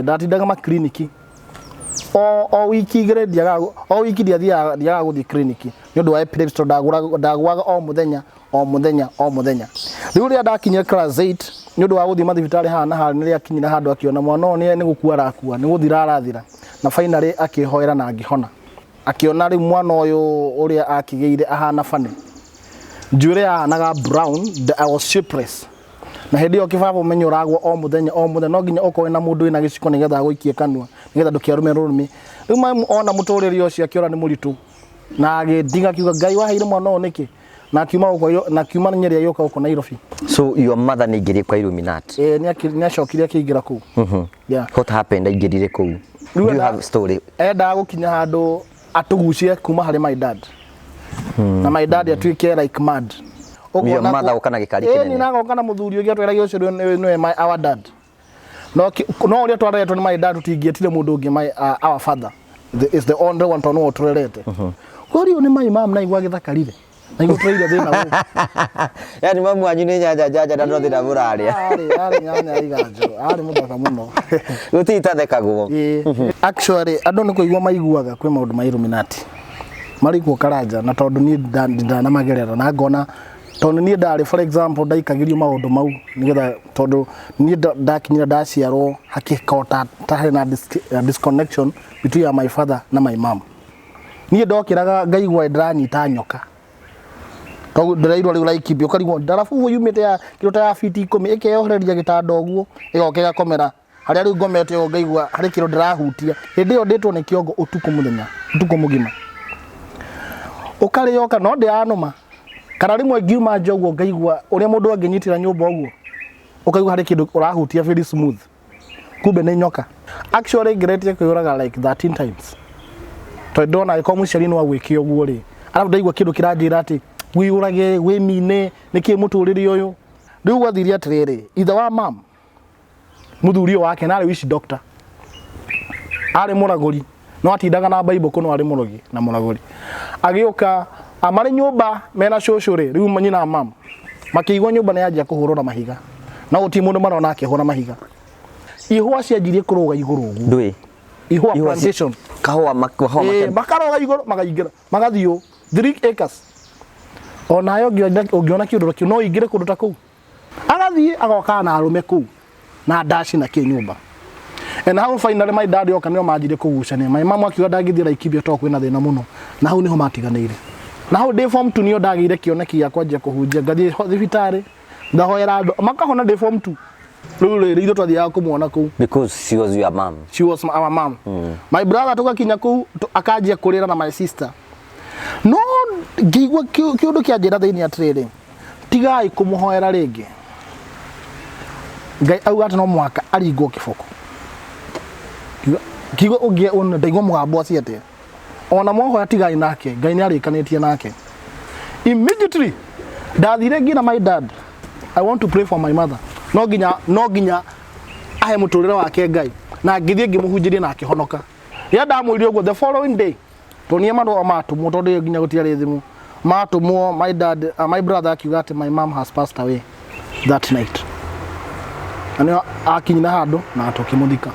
ndatindaga ma clinic o wiki igere ndiaga o wiki ndiaga guthi clinic ni undu wa epilepsy ndagwaga o muthenya riu ria ndakinya class 8 ni undu wa guthi mathibitari hana hali ni akinyira handu akiona mwana o ni gukua arakua ni guthira arathira na finally akihoera na angihona akiona ri mwana uyu uria akigeire ahana fane njure ahanaga brown. I was shapeless na hindi yo kibaba umenyo ragwo o muthenya no nginya ukoe na mundu ina giciko nigetha guikie kanua nigetha ndukiarume rurumi riu mai ona muturiri ucio akiora ni muritu na agithiga kiuga ngai waheire mwana o niki na kiuma uko na kiuma nyeri yoka uko Nairobi. So your mother ni ngiri kwa Illuminati? Ni acokire akiingira ku. Yeah. What happened ingirire ku? Do you have a story? Enda gukinya handu atugucie kuma hari my dad. Na my dad atuike like mad. Your mother ukana gikari kinene. Ni nagoka na muthuri ugia tweraga ucio no my our dad. No uria twaretwo ni my dad utingietire mundu ungi my our father. Is the only one to know turerete. Kuri ni my mom na igwa githakarire. Na igwa tweire thina gu. Yani mamu wanyu ni jaja na ndo thina buraria. Ari nyanya igajo. Ari muthaka muno. Gutitathekagwo. Actually andu ni kuigwa maiguaga kwi maundu ma Illuminati. Mari ku karaja na tondu ni ndana magerera na ngona tondu ni ndari for example ndaikagirio maundu mau nigetha tondu ni ndakinyira ndaciarwo hakikota ta na disconnection between my father na my mom. Ni ndokiraga ngaigwa ndiranyita nyoka tondu ndirairwo riu laikibi ukarigwo ndarafu yumite ya kirota ya fiti 10 ikeyohereria gitanda oguo igokega komera haria riu ngomete ngaigwa hari kiro ndirahutia hindi yo nditwo ni kiongo utuko mugima ukari yoka no ndianuma kana rimwe ngiuma njoguo ngaigwa uria mundu anginyitira nyumba oguo ukaigwa hari kindu urahutia very smooth kumbe ni nyoka. Actually ngeretie kuyuraga like 13 times to ndona iko muciari no agwikio guo ri arabu ndaigwa kindu kiranjira ati wiyurage wimine niki muturiri uyu riu gwathiria atiriri ithe wa mam muthuri wake na ari wici doctor ari muraguri no atindaga na Bible kuno ari murogi na muraguri agioka amari nyumba mena shoshore riu manyina mam makiigwa nyumba ni yanjia kuhurura mahiga na uti mundu marona akihura mahiga ihwa cianjirie kuruga iguru ugu ndui ihwa plantation kahwa makaroga iguru magaingira magathio 3 acres ona yo ngiona kiundu kio no ingire kundu ta ku agathie agoka na arume ku na dashi na kinyumba. And how finally my dad yoka nio manjire kugucania my mama akiuga ndangithira ikibia to kwina thina muno na hau niho matiganiire na hau day form 2 nio ndagire kioneki ya kwanjia kuhunjia ngathie thibitari ndahoera andu makahona day form 2 riu itho twathiaga kumuona ku because she was your mom. She was our mom. My brother tugakinya ku akanjia kurira na my sister no ngigwa kiundu kianjira thiini atiriri tigai kumuhoera ringi ngai auga ati no mwaka aringwo kiboko kigo ugie on ndaigwa mugambo aciete ona moho atigai nake ngai ni arikanitie nake immediately ndathire ngina my dad I want to pray for my mother no ginya ahe muturire wake ngai na ngithie ngimuhunjirie na akihonoka ya ndamwire uguo the following day tonie maro matumwo tondu nginya gutiari thimu matumwo my dad my brother akiuga ati my mom has passed away that night ani akinyina handu na atokimuthika